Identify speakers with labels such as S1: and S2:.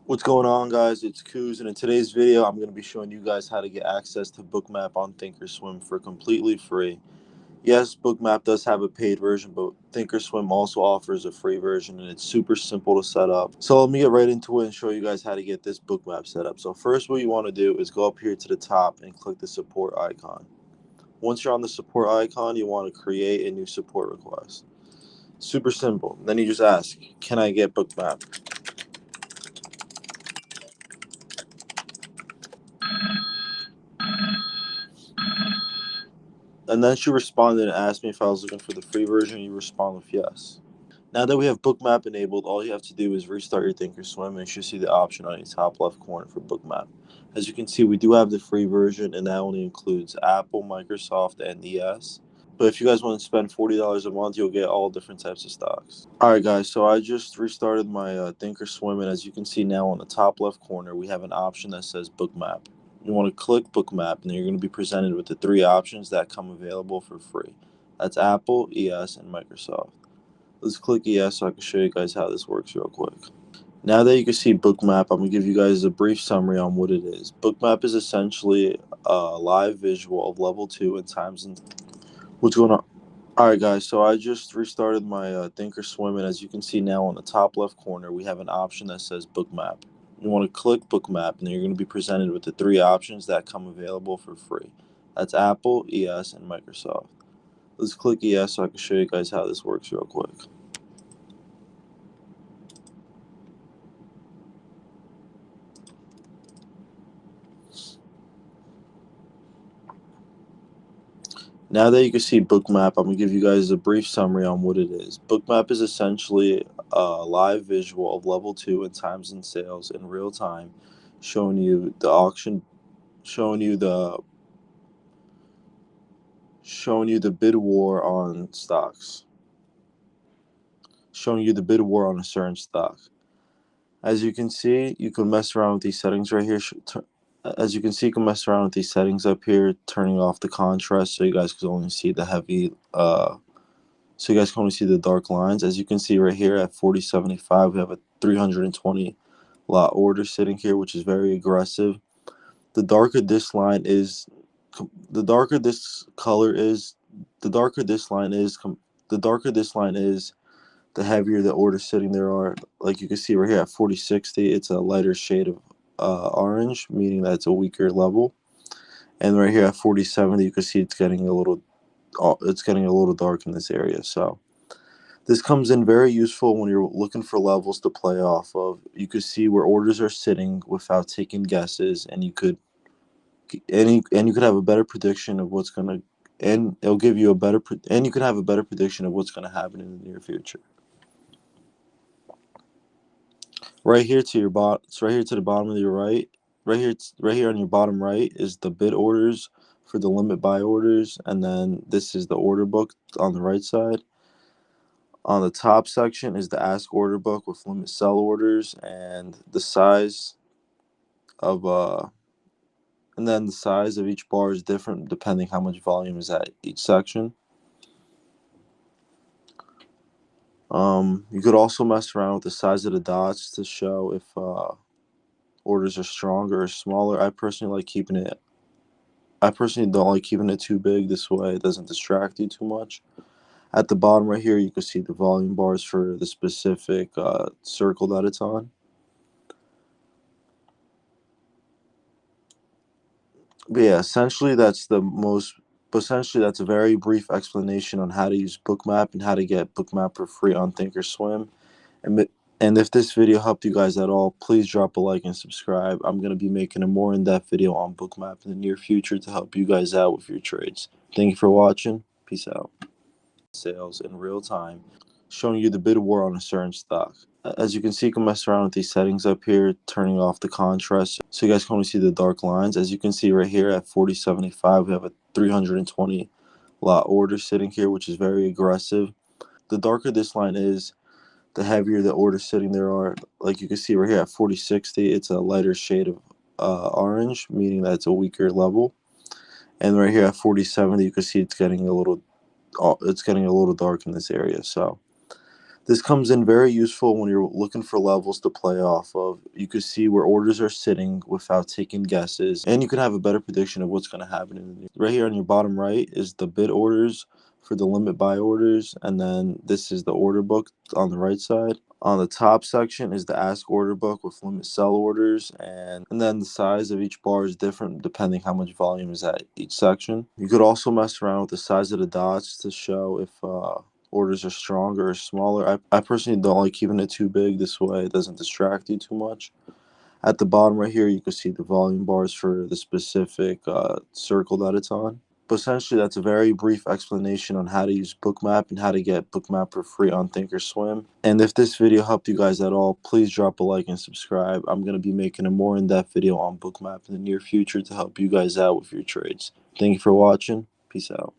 S1: What's going on, guys? It's Kuz, and in today's video, I'm going to be showing you guys how to get access to Bookmap on thinkorswim for completely free. Yes, Bookmap does have a paid version, but thinkorswim also offers a free version, and it's super simple to set up. So let me get right into it and show you guys how to get this Bookmap set up. So first, what you want to do is go up here to the top and click the support icon. Once you're on the support icon, you want to create a new support request. Super simple. Then you just ask, can I get Bookmap? And then she responded and asked me if I was looking for the free version. You respond with yes. Now that we have Bookmap enabled, all you have to do is restart your thinkorswim and you should see the option on your top left corner for Bookmap. As you can see, we do have the free version, and that only includes Apple, Microsoft, and ES. But if you guys want to spend $40 a month, you'll get all different types of stocks. Alright guys, so I just restarted my thinkorswim, and as you can see now on the top left corner, we have an option that says Bookmap. You want to click Bookmap, and then you're going to be presented with the three options that come available for free. That's Apple, ES, and Microsoft. Let's click ES so I can show you guys how this works real quick. Now that you can see Bookmap, I'm going to give you guys a brief summary on what it is. Bookmap is essentially a live visual of level 2 and times and what's going on. Alright guys, so I just restarted my thinkorswim, and as you can see now on the top left corner, we have an option that says Bookmap. You want to click Bookmap, and then you're going to be presented with the three options that come available for free. That's Apple, ES, and Microsoft. Let's click ES so I can show you guys how this works real quick. Now that you can see Bookmap, I'm going to give you guys a brief summary on what it is. Bookmap is essentially a live visual of level 2 and times and sales in real time, showing you the auction, showing you the bid war on stocks, showing you the bid war on a certain stock. As you can see, you can mess around with these settings right here. As you can see, you can mess around with these settings up here, turning off the contrast so you guys can only see the heavy so you guys can only see the dark lines. As you can see right here at 40.75, we have a 320 lot order sitting here, which is very aggressive. The darker this line is, the darker this color is, the darker this line is, the darker this line is, the heavier the orders sitting there are. Like you can see right here at 40.60, it's a lighter shade of orange, meaning that it's a weaker level. And right here at 40.70, you can see it's getting a little dark in this area. So this comes in very useful when you're looking for levels to play off of. You could see where orders are sitting without taking guesses, and you could have a better prediction of what's gonna, and it'll give you a better, and you could have a better prediction of what's gonna happen in the near future. Right here to your bottom, it's right here to the bottom of your right. Right here on your bottom right is the bid orders for the limit buy orders, and then this is the order book on the right side. On the top section is the ask order book with limit sell orders and the size of and then the size of each bar is different depending how much volume is at each section. You could also mess around with the size of the dots to show if orders are stronger or smaller. I personally don't like keeping it too big. This way it doesn't distract you too much. At the bottom right here, you can see the volume bars for the specific circle that it's on. But yeah, essentially that's a very brief explanation on how to use Bookmap and how to get Bookmap for free on thinkorswim. And if this video helped you guys at all, please drop a like and subscribe. I'm going to be making a more in-depth video on Bookmap in the near future to help you guys out with your trades. Thank you for watching. Peace out. Sales in real time, showing you the bid war on a certain stock. As you can see, you can mess around with these settings up here, turning off the contrast so you guys can only see the dark lines. As you can see right here at 40.75, we have a 320 lot order sitting here, which is very aggressive. The darker this line is, the heavier the orders sitting there are. Like you can see right here at 40.60, it's a lighter shade of orange, meaning that it's a weaker level. And right here at 40.70, you can see it's getting a little dark in this area. So This comes in very useful when you're looking for levels to play off of. You can see where orders are sitting without taking guesses, and you can have a better prediction of what's going to happen in the news. Right here on your bottom right is the bid orders for the limit buy orders, and then this is the order book on the right side. On the top section is the ask order book with limit sell orders, and then the size of each bar is different depending how much volume is at each section. You could also mess around with the size of the dots to show if orders are stronger or smaller. I personally don't like keeping it too big. This way it doesn't distract you too much. At the bottom right here, you can see the volume bars for the specific circle that it's on. But essentially, that's a very brief explanation on how to use Bookmap and how to get Bookmap for free on thinkorswim. And if this video helped you guys at all, please drop a like and subscribe. I'm going to be making a more in-depth video on Bookmap in the near future to help you guys out with your trades. Thank you for watching. Peace out.